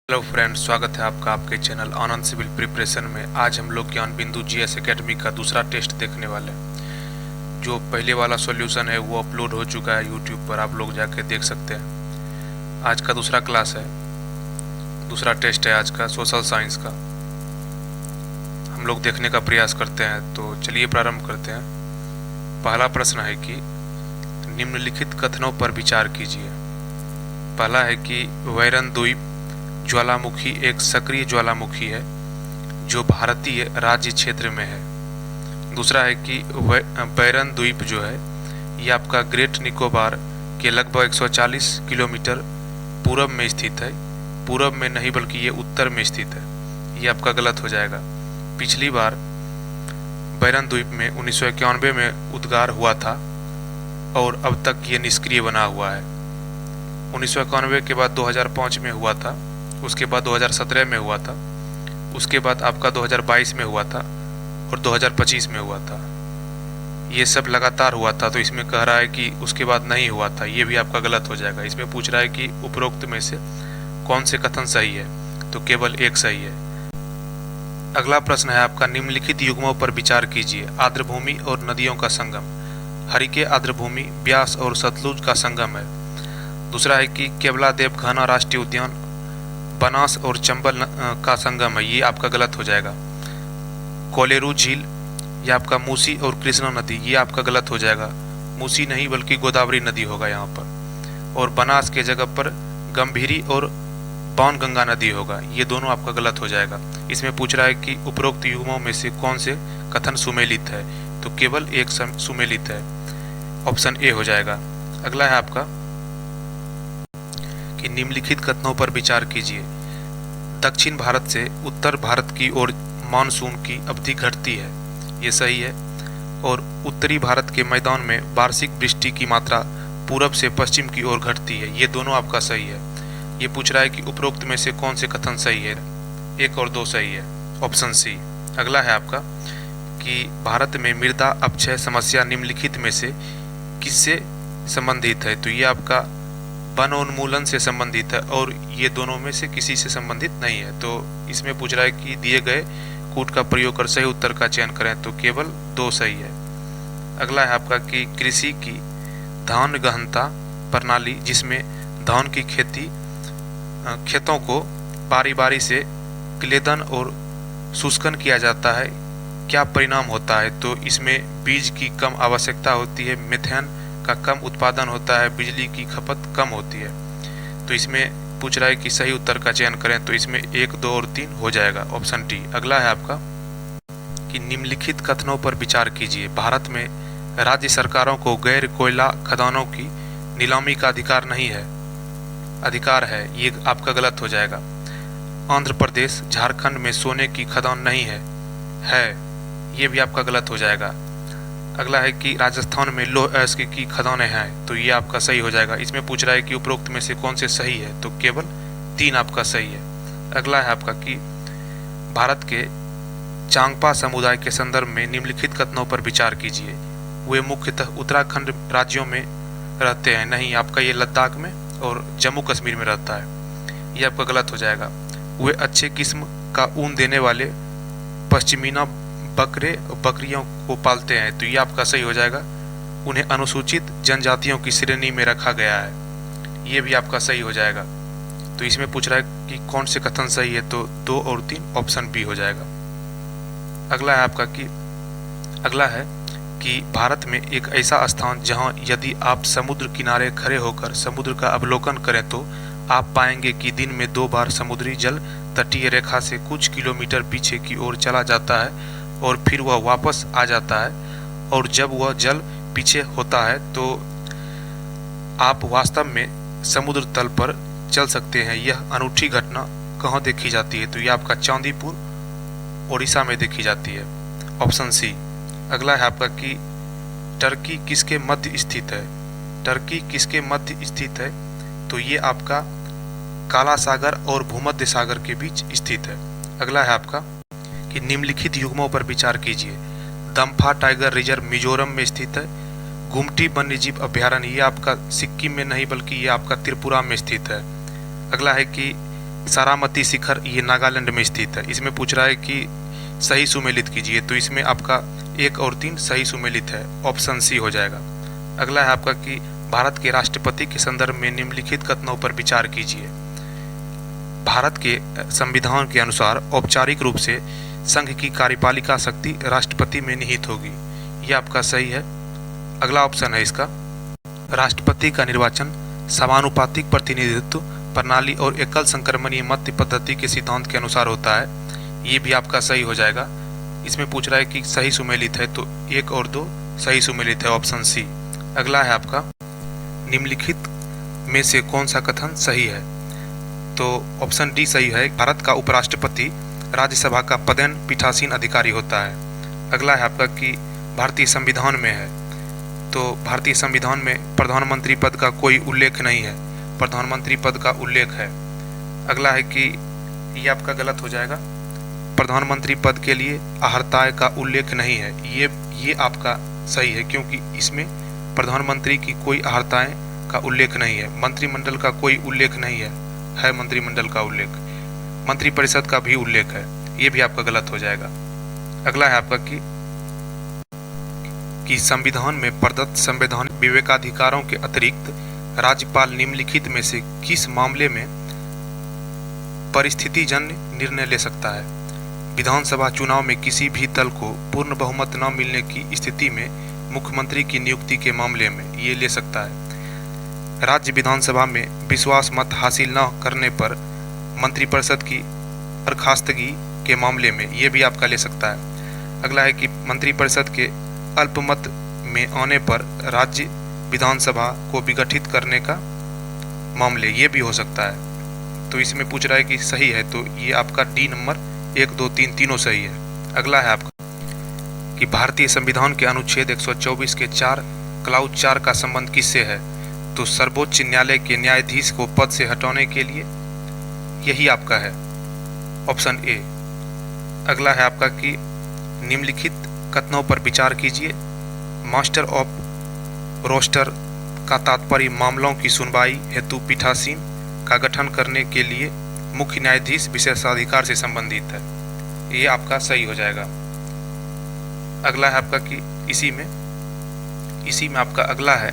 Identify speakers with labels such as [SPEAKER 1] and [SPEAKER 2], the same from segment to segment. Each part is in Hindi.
[SPEAKER 1] हेलो फ्रेंड्स, स्वागत है आपका आपके चैनल आनंद सिविल प्रिपरेशन में। आज हम लोग ज्ञान बिंदु जीएस एकेडमी का दूसरा टेस्ट देखने वाले हैं। जो पहले वाला सॉल्यूशन है वो अपलोड हो चुका है यूट्यूब पर, आप लोग जाके देख सकते हैं। आज का दूसरा क्लास है, दूसरा टेस्ट है आज का सोशल साइंस का। हम लोग देखने का प्रयास करते हैं, तो चलिए प्रारंभ करते हैं। पहला प्रश्न है कि निम्नलिखित कथनों पर विचार कीजिए। पहला है कि वैरन द्वीप ज्वालामुखी एक सक्रिय ज्वालामुखी है जो भारतीय राज्य क्षेत्र में है। दूसरा है कि बैरन द्वीप जो है ये आपका ग्रेट निकोबार के लगभग 140 किलोमीटर पूरब में स्थित है। पूरब में नहीं बल्कि ये उत्तर में स्थित है। ये आपका गलत हो जाएगा। पिछली बार बैरन द्वीप में 1991 में उद्गार हुआ था और अब तक ये निष्क्रिय बना हुआ है। 1991 के बाद 2005 में हुआ था, उसके बाद 2017 में हुआ था, उसके बाद आपका 2022 में हुआ था और 2025 में हुआ था। ये सब लगातार हुआ था, तो इसमें कह रहा है कि उसके बाद नहीं हुआ था। ये भी आपका गलत हो जाएगा। इसमें पूछ रहा है कि उपरोक्त में से कौन से कथन सही है, तो केवल एक सही है। अगला प्रश्न है आपका, निम्नलिखित युग्मों पर विचार कीजिए। आर्द्रभूमि और नदियों का संगम। हरिके आर्द्रभूमि ब्यास और सतलुज का संगम है। दूसरा है कि केवलादेव घना राष्ट्रीय उद्यान बनास और चंबल का संगम है। ये आपका गलत हो जाएगा। कोलेरू झील, ये आपका मूसी और कृष्णा नदी, ये आपका गलत हो जाएगा। मूसी नहीं बल्कि गोदावरी नदी होगा यहाँ पर। और बनास के जगह पर गंभीरी और बाणगंगा नदी होगा। ये दोनों आपका गलत हो जाएगा। इसमें पूछ रहा है कि उपरोक्त युग्मों में से कौन से कथन सुमेलित है, तो केवल एक सुमेलित है। ऑप्शन ए हो जाएगा। अगला है आपका कि निम्नलिखित कथनों पर विचार कीजिए। दक्षिण भारत से उत्तर भारत की ओर मानसून की अवधि घटती है, ये सही है। और उत्तरी भारत के मैदान में वार्षिक वृष्टि की मात्रा पूरब से पश्चिम की ओर घटती है। ये दोनों आपका सही है। ये पूछ रहा है कि उपरोक्त में से कौन से कथन सही है। 1 और 2 सही है। Option C. अगला है आपका कि भारत में मृदा अपक्षय समस्या निम्नलिखित में से किससे संबंधित है, तो ये आपका वनोन्मूलन से संबंधित है और ये दोनों में से किसी से संबंधित नहीं है। तो इसमें पूछ रहा है कि दिए गए कूट का प्रयोग कर सही उत्तर का चयन करें, तो केवल 2 सही है। अगला है आपका कि कृषि की धान गहनता प्रणाली, जिसमें धान की खेती खेतों को बारी बारी से क्लेदन और शुष्कन किया जाता है, क्या परिणाम होता है, तो इसमें बीज की कम आवश्यकता होती है, मिथेन का कम उत्पादन होता है, बिजली की खपत कम होती है। तो इसमें पूछ रहा है कि सही उत्तर का चयन करें, तो इसमें 1, 2 और 3 हो जाएगा। Option D. अगला है आपका कि निम्नलिखित कथनों पर विचार कीजिए। भारत में राज्य सरकारों को गैर कोयला खदानों की नीलामी का अधिकार नहीं है, अधिकार है। ये आपका गलत हो जाएगा। आंध्र प्रदेश झारखंड में सोने की खदान नहीं है, ये भी आपका गलत हो जाएगा। अगला है कि राजस्थान में लौह अयस्क की खदानें हैं, तो ये आपका सही हो जाएगा। इसमें पूछ रहा है कि उपरोक्त में से कौन से सही है, तो केवल 3 आपका सही है। अगला है आपका कि भारत के चांगपा समुदाय के संदर्भ में निम्नलिखित कथनों पर विचार कीजिए। वे मुख्यतः उत्तराखंड राज्यों में रहते हैं, नहीं, आपका ये लद्दाख में और जम्मू कश्मीर में रहता है। ये आपका गलत हो जाएगा। वे अच्छे किस्म का ऊन देने वाले पश्चिमीना बकरियों को पालते हैं, तो ये आपका सही हो जाएगा। उन्हें अनुसूचित जनजातियों की श्रेणी में रखा गया है, ये भी आपका सही हो जाएगा। तो इसमें पूछ रहा है कि कौन से कथन सही है, तो 2 और 3 ऑप्शन बी हो जाएगा। अगला है आपका कि भारत में एक ऐसा स्थान जहां यदि आप समुद्र किनारे खड़े होकर समुद्र का अवलोकन करें तो आप पाएंगे कि दिन में 2 बार समुद्री जल तटीय रेखा से कुछ किलोमीटर पीछे की ओर चला जाता है और फिर वह वापस आ जाता है। और जब वह जल पीछे होता है तो आप वास्तव में समुद्र तल पर चल सकते हैं। यह अनूठी घटना कहाँ देखी जाती है, तो यह आपका चांदीपुर ओडिशा में देखी जाती है। Option C. अगला है आपका कि टर्की किसके मध्य स्थित है। टर्की किसके मध्य स्थित है, तो ये आपका काला सागर और भूमध्य सागर के बीच स्थित है। अगला है आपका कि निम्नलिखित युग्मों पर विचार कीजिए। दम्फा टाइगर रिजर्व मिजोरम में स्थित है। गुमटी वन्यजीव अभ्यारण्य, ये आपका सिक्किम में नहीं बल्कि ये आपका त्रिपुरा में स्थित है। अगला है कि सारामती शिखर ये नागालैंड में स्थित है। इसमें पूछ रहा है कि सही सुमेलित कीजिए, तो इसमें आपका 1 और 3 सही सुमेलित है, ऑप्शन सी हो जाएगा। अगला है आपका कि भारत के राष्ट्रपति के संदर्भ में निम्नलिखित कथनों पर विचार कीजिए। भारत के संविधान के अनुसार औपचारिक रूप से संघ की कार्यपालिका शक्ति राष्ट्रपति में निहित होगी, ये आपका सही है। अगला ऑप्शन है इसका, राष्ट्रपति का निर्वाचन समानुपातिक प्रतिनिधित्व प्रणाली और एकल संक्रमणीय मत पद्धति के सिद्धांत के अनुसार होता है, ये भी आपका सही हो जाएगा। इसमें पूछ रहा है कि सही सुमेलित है, तो 1 और 2 सही सुमेलित है, ऑप्शन सी। अगला है आपका, निम्नलिखित में से कौन सा कथन सही है, तो ऑप्शन डी सही है। भारत का उपराष्ट्रपति राज्यसभा का पदेन पीठासीन अधिकारी होता है। अगला है आपका कि भारतीय संविधान में है, तो भारतीय संविधान में प्रधानमंत्री पद का कोई उल्लेख नहीं है, प्रधानमंत्री पद का उल्लेख है। अगला है कि ये आपका गलत हो जाएगा, प्रधानमंत्री पद के लिए अहर्ताएं का उल्लेख नहीं है, ये आपका सही है, क्योंकि इसमें प्रधानमंत्री की कोई अहर्ताएं का उल्लेख नहीं है। मंत्रिमंडल का कोई उल्लेख नहीं है मंत्रिमंडल का उल्लेख, मंत्रिपरिषद का भी उल्लेख है, ये भी आपका गलत हो जाएगा। अगला है आपका कि संविधान में प्रदत्त संवैधानिक विवेकाधिकारों के अतिरिक्त राज्यपाल निम्नलिखित में से किस मामले में परिस्थितिजन्य निर्णय ले सकता है। विधानसभा चुनाव में किसी भी दल को पूर्ण बहुमत न मिलने की स्थिति में मुख्यमंत्री की नियुक्ति के मामले में ये ले सकता है। राज्य विधानसभा में विश्वास मत हासिल न करने पर मंत्रिपरिषद की बर्खास्तगी के मामले में ये भी आपका ले सकता है। अगला है कि मंत्रिपरिषद के अल्पमत में आने पर राज्य विधानसभा को विघटित करने का मामले, ये भी हो सकता है। तो इसमें पूछ रहा है कि सही है, तो ये आपका डी नंबर 1, 2, 3 तीनों सही है। अगला है आपका कि भारतीय संविधान के अनुच्छेद 124 के 4 क्लाउज 4 का संबंध किससे है, तो सर्वोच्च न्यायालय के न्यायाधीश को पद से हटाने के लिए, यही आपका है, ऑप्शन ए। अगला है आपका कि निम्नलिखित कथनों पर विचार कीजिए। मास्टर ऑफ रोस्टर का तात्पर्य मामलों की सुनवाई हेतु पीठासीन का गठन करने के लिए मुख्य न्यायाधीश विशेषाधिकार से संबंधित है, ये आपका सही हो जाएगा। अगला है आपका कि इसी में आपका अगला है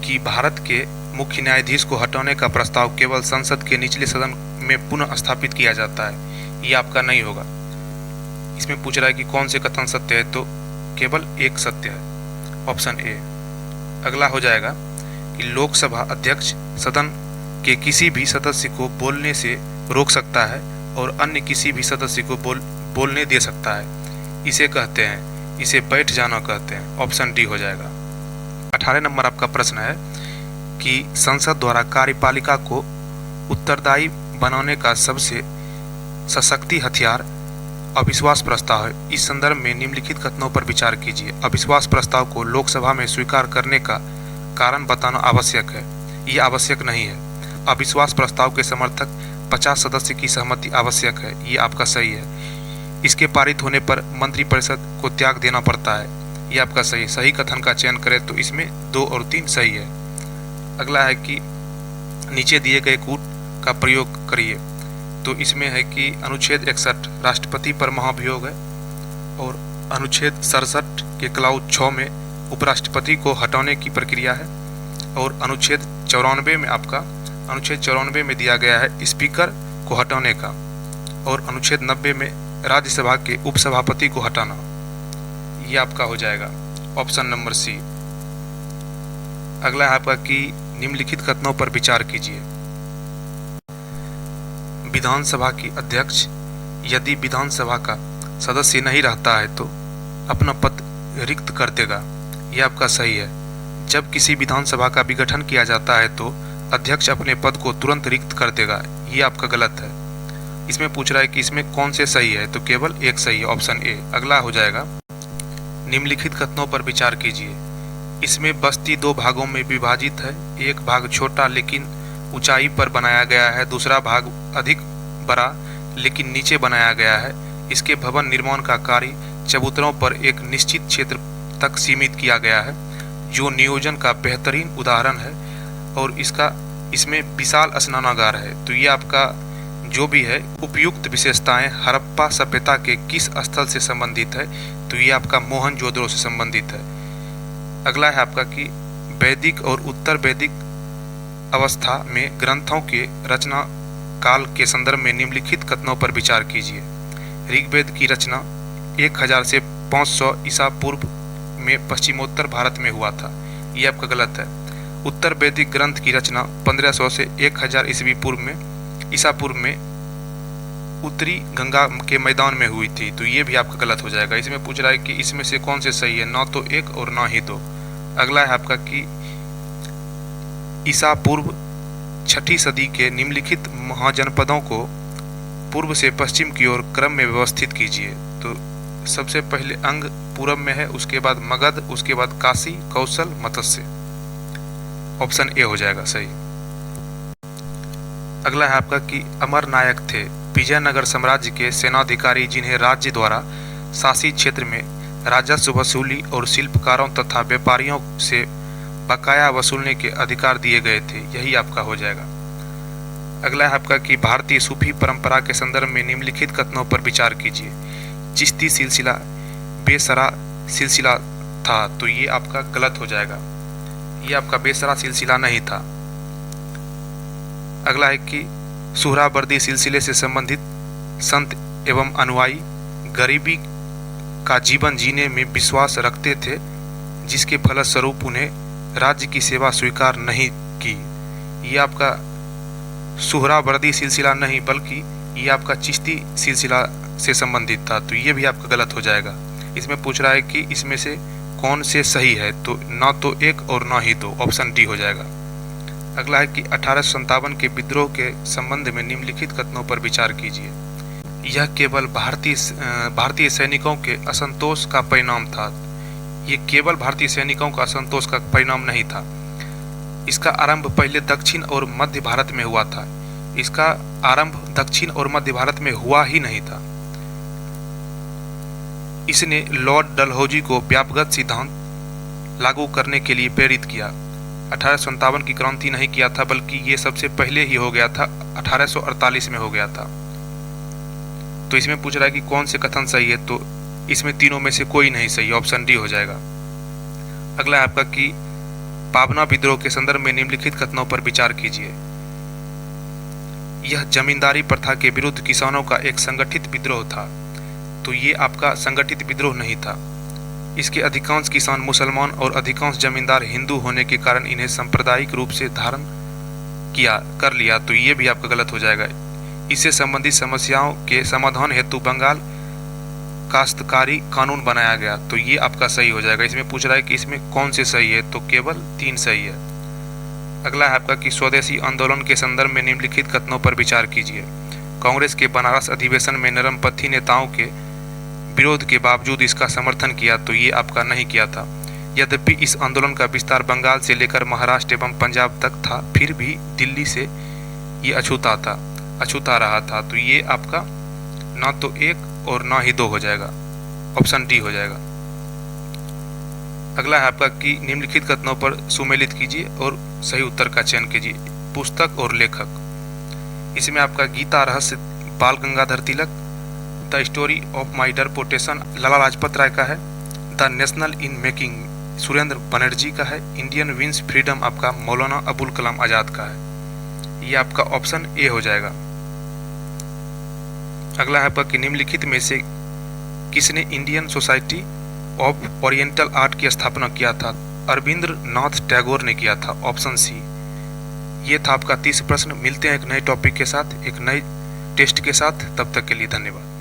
[SPEAKER 1] कि भारत के मुख्य न्यायाधीश को हटाने का प्रस्ताव केवल संसद के निचले सदन में पुनः स्थापित किया जाता है, ये आपका नहीं होगा। इसमें पूछ रहा है कि कौन से कथन सत्य है, तो केवल एक सत्य है, ऑप्शन ए। अगला हो जाएगा कि लोकसभा अध्यक्ष सदन के किसी भी सदस्य को बोलने से रोक सकता है और अन्य किसी भी सदस्य को बोलने दे सकता है, इसे कहते हैं, इसे बैठ जाना कहते हैं, ऑप्शन डी हो जाएगा। 18 नंबर आपका प्रश्न है कि संसद द्वारा कार्यपालिका को उत्तरदायी बनाने का सबसे सशक्त हथियार अविश्वास प्रस्ताव है। इस संदर्भ में निम्नलिखित कथनों पर विचार कीजिए। अविश्वास प्रस्ताव को लोकसभा में स्वीकार करने का कारण बताना आवश्यक है, ये आवश्यक नहीं है। अविश्वास प्रस्ताव के समर्थक 50 सदस्य की सहमति आवश्यक है, ये आपका सही है। इसके पारित होने पर मंत्रिपरिषद को त्याग देना पड़ता है, ये आपका सही कथन का चयन करें तो इसमें 2 और 3 सही है। अगला है कि नीचे दिए गए कूट का प्रयोग करिए, तो इसमें है कि अनुच्छेद 61 राष्ट्रपति पर महाभियोग है, और अनुच्छेद 67 के क्लाउज 6 में उपराष्ट्रपति को हटाने की प्रक्रिया है, और अनुच्छेद 94 में दिया गया है स्पीकर को हटाने का, और अनुच्छेद 90 में राज्यसभा के उपसभापति को हटाना, ये आपका हो जाएगा, ऑप्शन नंबर सी। अगला है आपका कि निम्नलिखित कथनों पर विचार कीजिए। विधानसभा की अध्यक्ष यदि विधानसभा का सदस्य नहीं रहता है तो अपना पद रिक्त कर देगा, यह आपका सही है। जब किसी विधानसभा का विघटन किया जाता है तो अध्यक्ष अपने पद को तुरंत रिक्त कर देगा, ये आपका गलत है। इसमें पूछ रहा है कि इसमें कौन से सही है, तो केवल एक सही है, ऑप्शन ए। अगला हो जाएगा निम्नलिखित कथनों पर विचार कीजिए। इसमें बस्ती 2 भागों में विभाजित है, एक भाग छोटा लेकिन ऊंचाई पर बनाया गया है, दूसरा भाग अधिक बड़ा लेकिन नीचे बनाया गया है। इसके भवन निर्माण का कार्य चबूतरों पर एक निश्चित क्षेत्र तक सीमित किया गया है, जो नियोजन का बेहतरीन उदाहरण है, और इसका इसमें विशाल स्नानागार है। तो ये आपका जो भी है उपयुक्त विशेषताएं हड़प्पा सभ्यता के किस स्थल से संबंधित है, तो ये आपका मोहनजोदड़ो से संबंधित है। अगला है आपका कि वैदिक और उत्तर वैदिक अवस्था में ग्रंथों के रचना काल के संदर्भ में निम्नलिखित कथनों पर विचार कीजिए। ऋग्वेद की रचना 1000 से 500 ईसा पूर्व में पश्चिमोत्तर भारत में हुआ था, ये आपका गलत है। उत्तर वैदिक ग्रंथ की रचना 1500 से 1000 ईसा पूर्व में उत्तरी गंगा के मैदान में हुई थी, तो ये भी आपका गलत हो जाएगा। इसमें पूछ रहा है कि इसमें से कौन से सही है, ना तो एक और ना ही दो। अगला है आपका कि ईसा पूर्व 6ठी सदी के निम्नलिखित महाजनपदों को पूर्व से पश्चिम की ओर क्रम में व्यवस्थित कीजिए। तो सबसे पहले अंग पूर्व में है, उसके बाद मगध, उसके बाद काशी, कौशल, मत्स्य। ऑप्शन ए हो जाएगा सही। अगला है आपका कि अमर नायक थे विजयनगर साम्राज्य के सेनाधिकारी जिन्हें राज्य द्वारा शासित क्षेत्र में राजस्व वसूली और शिल्पकारों तथा व्यापारियों से बकाया वसूलने के अधिकार दिए गए थे, यही आपका हो जाएगा। अगला है आपका कि भारतीय सूफी परंपरा के संदर्भ में निम्नलिखित कथनों पर विचार कीजिए। चिश्ती सिलसिला बेसरा सिलसिला था, तो ये आपका गलत हो जाएगा, ये आपका बेसरा सिलसिला नहीं था। अगला है कि सुहरावर्दी सिलसिले से संबंधित संत एवं अनुयायी गरीबी का जीवन जीने में विश्वास रखते थे, जिसके फलस्वरूप उन्हें राज्य की सेवा स्वीकार नहीं की। ये आपका सुहरावर्दी सिलसिला नहीं बल्कि ये आपका चिश्ती सिलसिला से संबंधित था, तो ये भी आपका गलत हो जाएगा। इसमें पूछ रहा है कि इसमें से कौन से सही है, तो ना तो एक और ना ही दो। ऑप्शन डी हो जाएगा। अगला है कि 1857 के विद्रोह के संबंध में निम्नलिखित कथनों पर विचार कीजिए। यह केवल भारतीय सैनिकों के असंतोष का परिणाम था। ये केवल भारतीय सैनिकों का असंतोष का परिणाम नहीं था, इसका आरंभ पहले दक्षिण और मध्य भारत में हुआ था। इसका आरंभ दक्षिण और मध्य भारत में हुआ ही नहीं था। इसने लॉर्ड डलहौजी को व्यापक सिद्धांत लागू करने के लिए प्रेरित किया। 1857 की क्रांति नहीं किया था, बल्कि ये सबसे पहले ही हो गया था, 1848 में हो गया था। तो इसमें पूछ रहा है कि कौन से कथन सही है, तो इसमें तीनों में से कोई नहीं सही, ऑप्शन डी हो जाएगा। अगला है आपका कि पाबना विद्रोह के संदर्भ में निम्नलिखित कथनों पर विचार कीजिए। यह जमींदारी प्रथा के विरुद्ध किसानों का एक संगठित विद्रोह था, तो ये आपका संगठित विद्रोह नहीं था। इसके अधिकांश किसान मुसलमान और अधिकांश जमींदार हिंदू होने के कारण इन्हें सांप्रदायिक रूप से धारण कर लिया, तो ये भी आपका गलत हो जाएगा। इससे संबंधित समस्याओं के समाधान हेतु बंगाल काश्तकारी कानून बनाया गया, तो ये आपका सही हो जाएगा। इसमें पूछ रहा है कि इसमें कौन से सही है, तो केवल 3 सही है। अगला है आपका कि स्वदेशी आंदोलन के संदर्भ में निम्नलिखित कथनों पर विचार कीजिए। कांग्रेस के बनारस अधिवेशन में नरमपंथी नेताओं के विरोध के बावजूद इसका समर्थन किया, तो ये आपका नहीं किया था। यद्यपि इस आंदोलन का विस्तार बंगाल से लेकर महाराष्ट्र एवं पंजाब तक था, फिर भी दिल्ली से ये अछूता रहा था, तो ये आपका ना तो 1 और ना ही 2 हो जाएगा, ऑप्शन डी हो जाएगा। अगला है आपका कि निम्नलिखित कथनों पर सुमेलित कीजिए और सही उत्तर का चयन कीजिए। पुस्तक और लेखक, इसमें आपका Gita Rahasya Bal Gangadhar Tilak, the story of my deportation Lala Lajpat Rai का है, the national in making Surendra Banerjee का है, इंडियन विंस फ्रीडम आपका मौलाना अबुल कलाम आजाद का है। ये आपका ऑप्शन ए हो जाएगा। अगला है आपका कि निम्नलिखित में से किसने Indian society of oriental art की स्थापना किया था? अरविंद्रनाथ टैगोर ने किया था, ऑप्शन सी। ये था आपका 30 प्रश्न। मिलते हैं एक नए टॉपिक के साथ, एक नए टेस्ट के साथ। तब तक के लिए धन्यवाद।